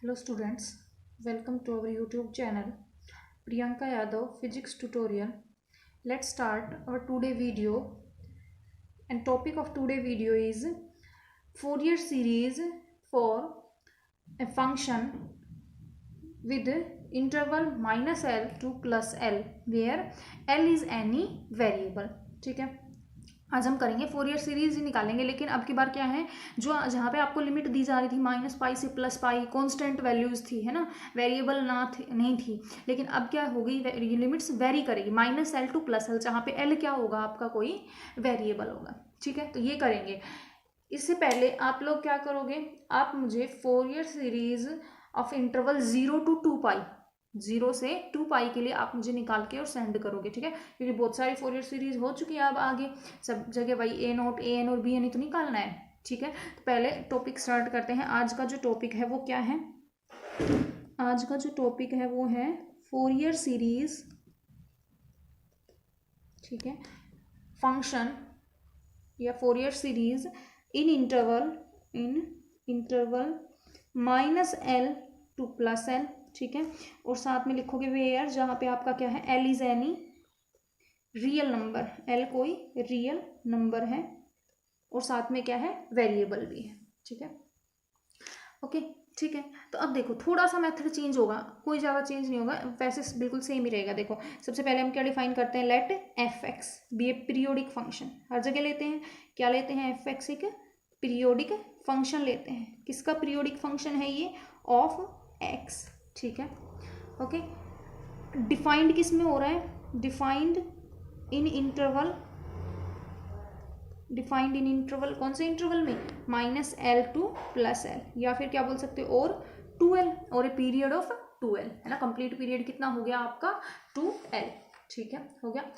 Hello students, welcome to our YouTube channel Priyanka Yadav Physics Tutorial. Let's start our today video, and topic of today video is Fourier series for a function with interval minus L to plus L where L is any variable. ठीक है, आज हम करेंगे Fourier series ही निकालेंगे, लेकिन अब की बार क्या है, जो जहाँ पे आपको लिमिट दी जा रही थी माइनस पाई से प्लस पाई, कांस्टेंट वैल्यूज थी, है ना, वेरिएबल नहीं थी, लेकिन अब क्या हो गई, लिमिट्स वेरी करेगी minus L two plus L, जहाँ पे एल क्या होगा, आपका कोई वेरिएबल होगा। ठीक है, तो ये करेंगे। इससे पहले आप लोग क्या करोगे, आप मुझे Fourier series of interval 0 to 2 पाई, 0 से 2 पाई के लिए आप मुझे निकाल के और सेंड करोगे। ठीक है, क्योंकि बहुत सारी फोरियर सीरीज हो चुकी है, अब आगे सब जगह वही ए नोट ए एन और बी एन ही तो निकालना है। ठीक है, तो पहले टॉपिक स्टार्ट करते हैं। आज का जो टॉपिक है वो क्या है, आज का जो टॉपिक है वो है फोरियर सीरीज, ठीक है, फंक्शन या Fourier series in interval minus L two plus L. ठीक है, और साथ में लिखोगे वेयर, जहाँ पे आपका क्या है, L is any real number, L कोई रियल नंबर है, और साथ में क्या है, वेरिएबल भी है। ठीक है, ओके, ठीक है। तो अब देखो थोड़ा सा मेथड चेंज होगा, कोई ज़्यादा चेंज नहीं होगा, वैसे बिल्कुल सेम ही रहेगा। देखो सबसे पहले हम क्या डिफाइन करते हैं, let f x be a periodic function. हर जगह लेते हैं, क्या लेते हैं, एफ एक्स एक पीरियोडिक फंक्शन लेते हैं। किसका पीरियोडिक फंक्शन है ये, ऑफ एक्स। ठीक है, ओके। डिफाइंड किस में हो रहा है, defined in interval, defined in interval, कौन से इंटरवल में, minus L two plus L, या फिर क्या बोल सकते हो, और 2l, और ए पीरियड ऑफ 2l, है ना। कंप्लीट पीरियड कितना हो गया आपका, 2l। ठीक है, हो गया।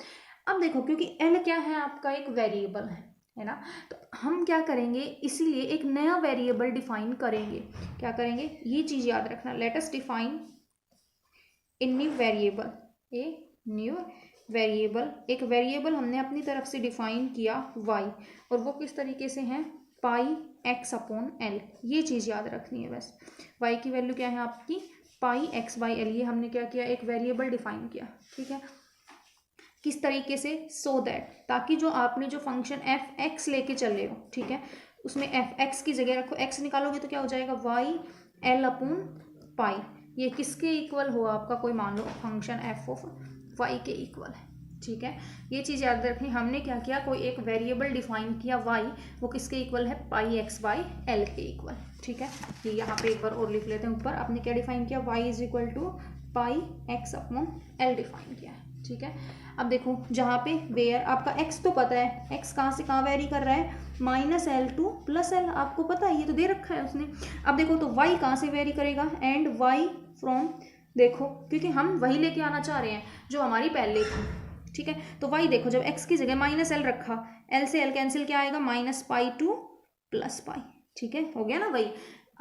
अब देखो क्योंकि l क्या है, आपका एक वेरिएबल है ना, तो हम क्या करेंगे, इसीलिए एक नया वेरिएबल डिफाइन करेंगे। क्या करेंगे, ये चीज याद रखना, let us define a new variable, a new variable. एक वेरिएबल हमने अपनी तरफ से डिफाइन किया y, और वो किस तरीके से है, पाई x अपॉन एल। ये चीज़ याद रखनी है बस। y की वैल्यू क्या है आपकी, पाई x बाई एल। ये हमने क्या किया, एक वेरिएबल डिफाइन किया। ठीक है, किस तरीके से, सो दैट, ताकि जो आपने जो फंक्शन एफ एक्स लेके चले हो, ठीक है, उसमें एफ एक्स की जगह रखो, एक्स निकालोगे तो क्या हो जाएगा, वाई एल अपॉन पाई। ये किसके इक्वल हो, आपका कोई मान लो फंक्शन एफ ऑफ वाई के इक्वल है। ठीक है, ये चीज़ याद रखनी। हमने क्या किया, कोई एक वेरिएबल डिफाइन किया वाई, वो किसके इक्वल है, पाई एक्स बाई एल के इक्वल। ठीक है, ये यहाँ पे एक बार और लिख लेते हैं ऊपर। आपने क्या डिफाइन किया, y is equal to pi x upon l define किया है। ठीक है, अब देखो जहाँ पे वेयर, आपका x तो पता है, x कहाँ से कहाँ वेरी कर रहा है, minus L two plus L, आपको पता है, ये तो दे रखा है उसने। अब देखो तो y कहाँ से वेरी करेगा, एंड y फ्रॉम, देखो क्योंकि हम वही लेके आना चाह रहे हैं जो हमारी पहले थी। ठीक है, तो y देखो, जब x की जगह माइनस एल रखा, l से l कैंसिल, क्या आएगा, minus pi two plus pi. ठीक है, हो गया ना, वही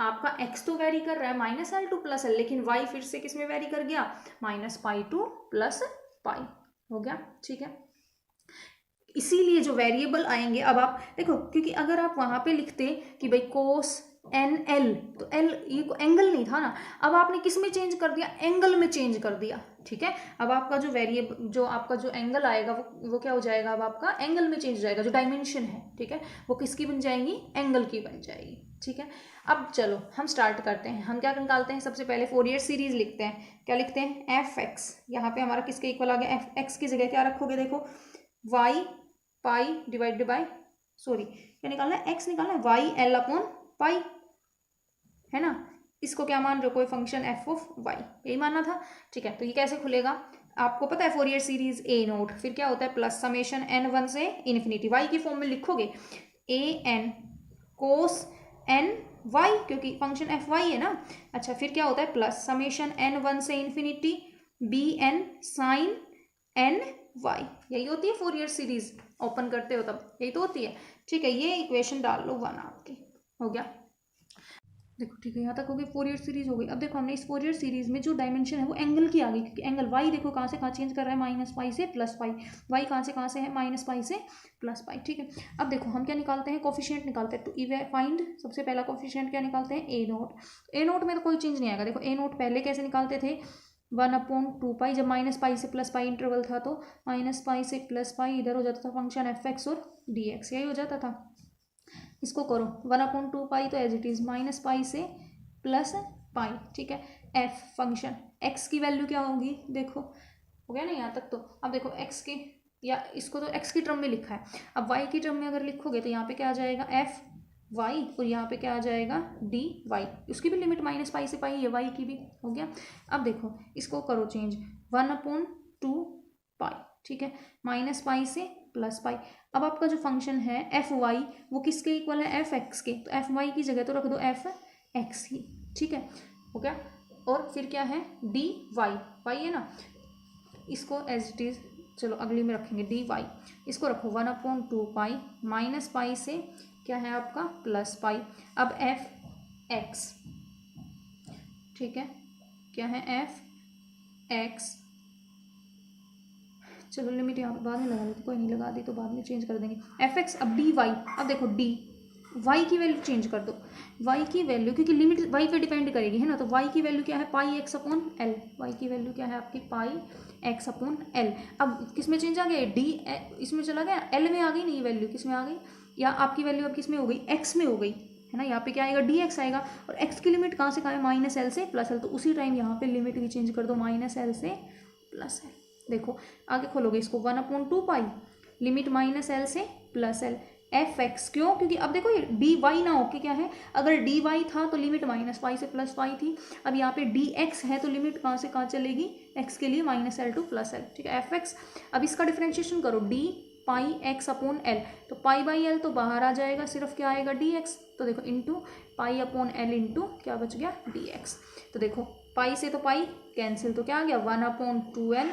आपका x तो वेरी कर रहा है minus L two plus L, लेकिन y फिर से किस में वेरी कर गया, minus pi two plus pi. हो गया, ठीक है। इसीलिए जो वेरिएबल आएंगे, अब आप देखो, क्योंकि अगर आप वहां पे लिखते कि भाई कोस एन एल, तो एल ये एंगल नहीं था ना, अब आपने किस में चेंज कर दिया, एंगल में चेंज कर दिया। ठीक है, अब आपका जो वेरिएबल, जो आपका जो एंगल आएगा वो क्या हो जाएगा, अब आपका एंगल में चेंज हो जाएगा। जो डायमेंशन है, ठीक है, वो किसकी बन जाएंगी, एंगल की बन जाएगी। ठीक है, अब चलो हम स्टार्ट करते हैं। हम क्या निकालते हैं, सबसे पहले फोरियर सीरीज लिखते हैं। क्या लिखते हैं, एफ एक्स, यहाँ पे हमारा किसके इक्वल आ गया, एफ एक्स की जगह क्या रखोगे, देखो y pi divided by, sorry क्या निकालना है, एक्स निकालना है, वाई एल अपॉन पाई, है ना। इसको क्या मान रहे हो, कोई फंक्शन एफ ऑफ वाई, यही मानना था। ठीक है, तो ये कैसे खुलेगा, आपको पता है फोरियर सीरीज ए नोट, फिर क्या होता है, प्लस समेशन एन वन से इन्फिनिटी, वाई की फॉर्म में लिखोगे, a n cos n y, क्योंकि फंक्शन एफ वाई है ना। अच्छा, फिर क्या होता है, प्लस समेशन एन वन से infinity b n sine n y. यही होती है फोरियर सीरीज, ओपन करते हो तब यही तो होती है। ठीक है, ये इक्वेशन डाल लो 1 आपकी, हो गया। देखो ठीक है, यहाँ तक हो गई, फोरियर सीरीज हो गई। अब देखो हमने इस फोरियर सीरीज में जो डायमेंशन है वो एंगल की आ गई, क्योंकि एंगल वाई देखो कहाँ से कहाँ चेंज कर रहा है, माइनस पाई से प्लस पाई, वाई कहाँ से है, माइनस पाई से प्लस पाई। ठीक है, अब देखो हम क्या निकालते हैं, कोफिशिएंट निकालते हैं। तो फाइंड, सबसे पहला कोफिशिएंट क्या निकालते हैं, ए नोट। ए नोट में तो कोई चेंज नहीं आएगा। देखो ए नोट पहले कैसे निकालते थे, 1/2 पाई, जब माइनस पाई से प्लस पाई इंटरवल था तो माइनस पाई से प्लस पाई इधर हो जाता था फंक्शन एफ एक्स और डी एक्स, यही हो जाता था। इसको करो 1/2 पाई तो as it is minus pi से प्लस पाई। ठीक है, एफ फंक्शन एक्स की वैल्यू क्या होगी, देखो हो गया ना यहाँ तक। तो अब देखो एक्स की, या इसको तो एक्स की टर्म में लिखा है, अब वाई की टर्म में अगर लिखोगे तो यहाँ पे क्या आ जाएगा, एफ वाई, और यहाँ पे क्या आ जाएगा, डी वाई। उसकी भी लिमिट माइनस पाई से पाई है, वाई की भी हो गया। अब देखो इसको करो चेंज, 1/2 पाई। ठीक है, माइनस पाई से प्लस पाई। अब आपका जो फंक्शन है एफ वाई वो किसके इक्वल है, एफ एक्स के, तो एफ वाई की जगह तो रख दो एफ एक्स ही। ठीक है, हो गया। और फिर क्या है, डी वाई, वाई है ना, इसको एज इट इज चलो अगली में रखेंगे, डी वाई, इसको रखो 1/2 पाई, माइनस पाई से क्या है आपका प्लस पाई। अब एफ एक्स, ठीक है, क्या है एफ एक्स, चलो लिमिट यहाँ पे बाद में लगा देते, कोई नहीं लगा दी तो बाद में चेंज कर देंगे, एफ एक्स। अब डी वाई, अब देखो डी वाई की वैल्यू चेंज कर दो, वाई की वैल्यू, क्योंकि लिमिट वाई पे डिपेंड करेगी है ना, तो वाई की वैल्यू क्या है, पाई एक्स अपॉन एल, वाई की वैल्यू क्या है आपकी पाई एक्स अपॉन एल। अब किस में चेंज आ गया, डी इसमें चला गया, एल में आ गई नहीं वैल्यू, किस में आ गई, या आपकी वैल्यू अब किस में हो गई, एक्स में हो गई है ना। यहाँ पे क्या आएगा, डी एक्स आएगा, और एक्स की लिमिट कहाँ से कहाँ है, माइनस एल से प्लस एल, तो उसी टाइम यहाँ पे लिमिट भी चेंज कर दो, माइनस एल से प्लस एल। देखो आगे खोलोगे इसको, 1/2 पाई, लिमिट माइनस एल से प्लस एल, एफ एक्स, क्यों, क्योंकि अब देखो ये डी वाई ना होके क्या है, अगर डी वाई था तो लिमिट माइनस पाई से प्लस पाई थी, अब यहाँ पे डी एक्स है तो लिमिट कहाँ से कहाँ चलेगी, एक्स के लिए minus L two plus L. ठीक है, एफ एक्स। अब इसका डिफ्रेंशिएशन करो, डी पाई एक्स अपॉन एल, तो पाई बाई एल तो बाहर आ जाएगा, सिर्फ क्या आएगा, डी एक्स। तो देखो into pi upon L into क्या बच गया, डी एक्स। तो देखो पाई से तो पाई कैंसिल, तो क्या आ गया, 1/2l,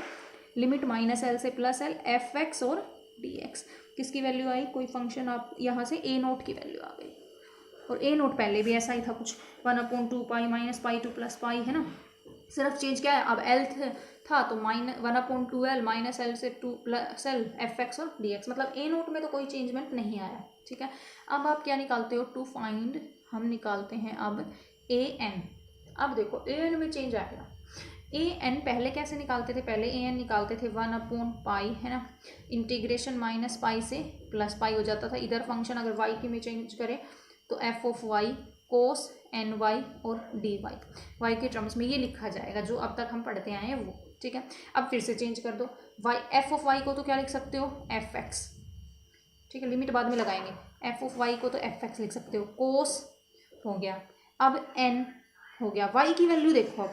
लिमिट माइनस एल से प्लस एल, एफ एक्स और डी एक्स। किसकी वैल्यू आई, कोई फंक्शन आप यहाँ से ए नोट की वैल्यू आ गई, और ए नोट पहले भी ऐसा ही था कुछ, 1/2 pi minus pi two plus pi है ना, सिर्फ चेंज क्या है, अब एल था तो माइनस 1/2l माइनस एल से two plus l, f x और डी एक्स, मतलब ए नोट में तो कोई चेंजमेंट नहीं आया। ठीक है, अब आप क्या निकालते हो, टू फाइंड, हम निकालते हैं अब ए एन। अब देखो ए एन में चेंज आएगा, ए एन पहले कैसे निकालते थे, पहले ए एन निकालते थे 1/पाई है ना, इंटीग्रेशन माइनस पाई से प्लस पाई हो जाता था, इधर फंक्शन अगर वाई की में चेंज करें तो f of y cos n y और डी वाई, वाई के टर्म्स में ये लिखा जाएगा जो अब तक हम पढ़ते आए हैं वो। ठीक है, अब फिर से चेंज कर दो, वाई एफ ऑफ वाई को तो क्या लिख सकते हो, एफ एक्स। ठीक है, लिमिट बाद में लगाएंगे, एफ ऑफ वाई को तो एफ एक्स लिख सकते हो, कोस हो गया, अब एन हो गया, वाई की वैल्यू देखो,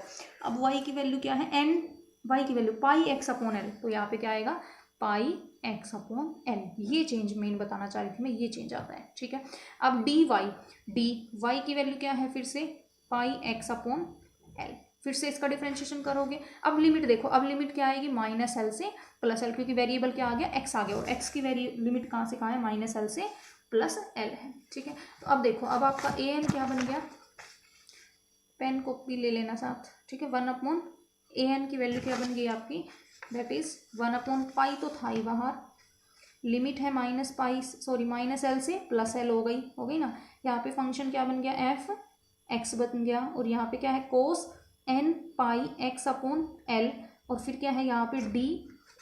अब वाई की वैल्यू क्या है, एन, वाई की value pi x upon l, तो यहाँ पे क्या आएगा, पाई एक्स अपॉन एल। ये चेंज मेन बताना चाह रही थी मैं, ये चेंज आता है। ठीक है, अब डी वाई की वैल्यू क्या है, फिर से पाई एक्स अपॉन एल, फिर से इसका डिफ्रेंशिएशन करोगे। अब लिमिट देखो, अब लिमिट क्या आएगी, माइनस एल से प्लस एल, क्योंकि वेरिएबल क्या आ गया, एक्स आ गया, और एक्स की लिमिट कहाँ से कहाँ है, माइनस एल से प्लस एल है। ठीक है, तो अब देखो, अब आपका ए एन क्या बन गया, पेन कॉपी ले लेना साथ। ठीक है, 1/an की वैल्यू क्या बन गई आपकी, दैट इज 1/पाई तो था ही बाहर, लिमिट है minus pi, sorry minus L से प्लस एल हो गई ना, यहाँ पे फंक्शन क्या बन गया, एफ एक्स बन गया, और यहाँ पे क्या है, कोस n pi x upon L, और फिर क्या है यहाँ पे डी,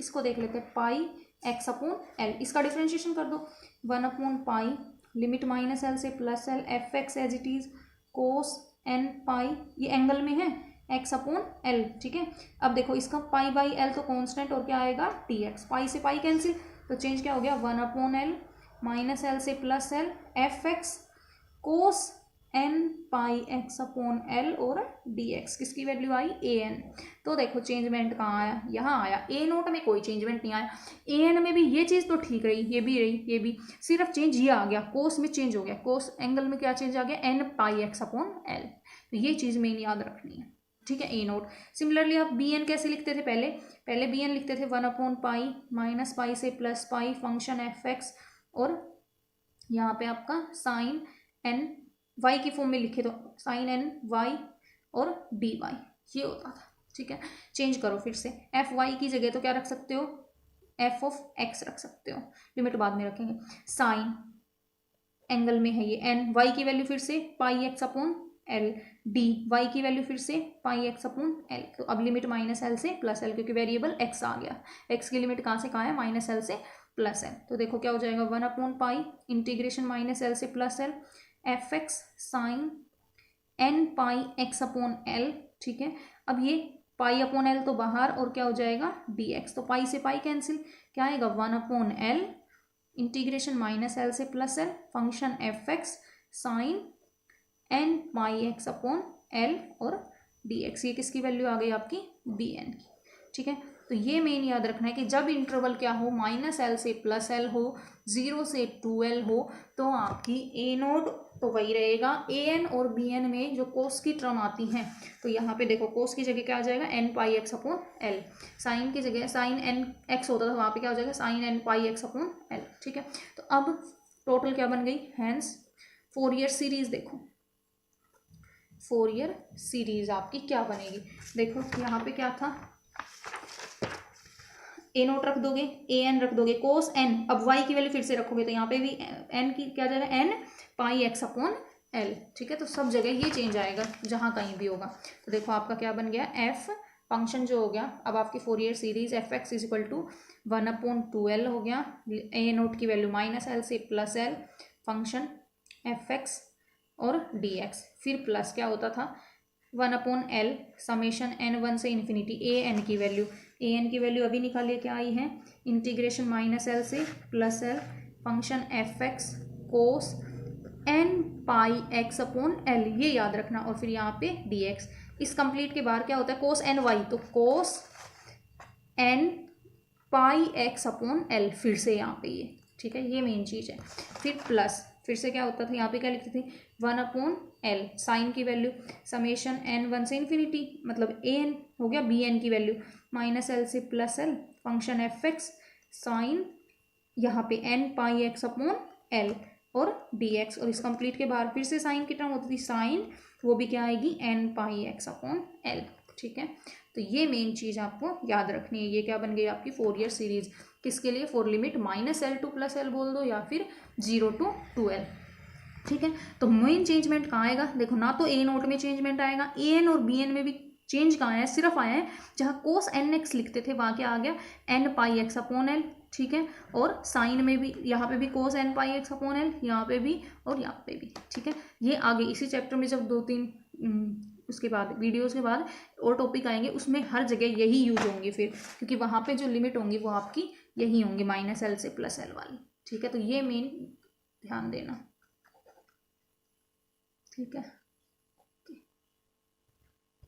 इसको देख लेते हैं, पाई एक्स अपॉन एल, इसका डिफ्रेंशिएशन कर दो, 1/पाई, लिमिट माइनस एल से plus l, f x as it is, cos n pi, ये एंगल में है, एक्स अपॉन एल। ठीक है, अब देखो इसका पाई बाई एल तो कांस्टेंट, और क्या आएगा, टी एक्स, पाई से पाई कैंसिल, तो चेंज क्या हो गया, 1/एल माइनस एल से plus l, f x cos n pi x upon L और डी एक्स, किसकी वैल्यू आई, ए एन। तो देखो चेंजमेंट कहाँ आया, यहाँ आया, ए नोट में कोई चेंजमेंट नहीं आया, ए एन में भी ये चीज़ तो ठीक रही, ये भी रही, ये भी, सिर्फ चेंज ये आ गया, कोस में चेंज हो गया, कोस एंगल में क्या चेंज आ गया, N pi x upon l, तो ये चीज़ मेन याद रखनी है। ठीक है, ए नोट। सिमिलरली आप बी एन कैसे लिखते थे, पहले बी एन लिखते थे 1/पाई माइनस पाई से प्लस पाई, फंक्शन एफ एक्स, और यहाँ पे आपका साइन एन वाई की फॉर्म में लिखे तो साइन एन वाई और डी वाई ये होता था, ठीक है। चेंज करो फिर से, एफ वाई की जगह तो क्या रख सकते हो, एफ ऑफ एक्स रख सकते हो, लिमिट बाद में रखेंगे। साइन एंगल में है ये एन, वाई की वैल्यू फिर से pi x upon l, d y की वैल्यू फिर से पाई एक्स अपॉन एल। तो अब लिमिट माइनस एल से प्लस एल, क्योंकि वेरिएबल एक्स आ गया, एक्स की लिमिट कहाँ से कहाँ है, माइनस एल से प्लस एल। तो देखो क्या हो जाएगा, 1 upon pi integration minus L से plus l f x sine n pi x upon l, ठीक है। अब ये पाई अपॉन एल तो बाहर और क्या हो जाएगा डी एक्स, तो पाई से पाई कैंसिल, क्या आएगा 1 upon l integration minus L से plus L function F x sine n pi x upon L और डी एक्स, ये किसकी वैल्यू आ गई आपकी, बी एन की, ठीक है। तो ये मेन याद रखना है कि जब इंटरवल क्या हो, माइनस एल से प्लस एल हो, 0 से 2l हो, तो आपकी ए नोट तो वही रहेगा, ए एन और बी एन में जो कोस की टर्म आती हैं, तो यहाँ पे देखो कोस की जगह क्या आ जाएगा N pi x upon L, sign की जगह साइन एन एक्स होता था, वहाँ पे क्या हो जाएगा sign n pi x upon l, ठीक है। तो अब टोटल क्या बन गई, हैंस फोरियर सीरीज, देखो फोरियर सीरीज आपकी क्या बनेगी, देखो यहाँ पे क्या था, ए नोट रख दोगे, ए एन रख दोगे, कोस एन, अब वाई की वैल्यू फिर से रखोगे तो यहाँ पे भी एन की क्या जाएगा N pi x upon l, ठीक है। तो सब जगह ये चेंज आएगा जहाँ कहीं भी होगा। तो देखो आपका क्या बन गया, एफ फंक्शन जो हो गया, अब आपकी Fourier series f x is equal to 1/2l हो गया, ए नोट की वैल्यू माइनस एल से plus L function F x और डी एक्स, फिर प्लस क्या होता था 1/l समेशन n1 से इन्फिनिटी ए एन की वैल्यू, ए एन की वैल्यू अभी निकालिए क्या आई है, इंटीग्रेशन माइनस एल से plus L function F x cos n pi x upon l, ये याद रखना, और फिर यहाँ पे डी एक्स। इस कंप्लीट के बाहर क्या होता है कोस एन वाई, तो कोस n pi x upon L, फिर से यहाँ पे ये, ठीक है, ये मेन चीज़ है। फिर प्लस, फिर से क्या होता था, यहाँ पे क्या लिखते थे 1/l साइन की वैल्यू समेशन n1 से इन्फिनिटी, मतलब ए एन हो गया बी एन की वैल्यू माइनस एल से plus L function F x sine यहाँ पे n pi x upon L और डी एक्स, और इस कंप्लीट के बाहर फिर से साइन की टर्म होती थी साइन, वो भी क्या आएगी n pi x upon l, ठीक है। तो ये मेन चीज़ आपको याद रखनी है। ये क्या बन गई आपकी फोरियर सीरीज, किसके लिए, for limit -l to +l बोल दो या फिर 0 to 2l, ठीक है। तो मेन चेंजमेंट कहाँ आएगा, देखो ना तो ए नोट में चेंजमेंट आएगा, ए एन और बी एन में भी चेंज कहाँ है, सिर्फ आया है जहाँ कोस एन एक्स लिखते थे वहाँ क्या आ गया N pi x upon l, ठीक है। और साइन में भी यहाँ पे भी कोस n pi x upon L, यहाँ पे भी और यहाँ पे भी, ठीक है। ये आगे इसी चैप्टर में जब 2-3 उसके बाद वीडियोस के बाद और टॉपिक आएंगे उसमें हर जगह यही यूज होंगी फिर, क्योंकि वहाँ पे जो लिमिट होंगी वो आपकी यही होंगी -l से +l वाली, ठीक है। तो ये मेन ध्यान देना, ठीक है।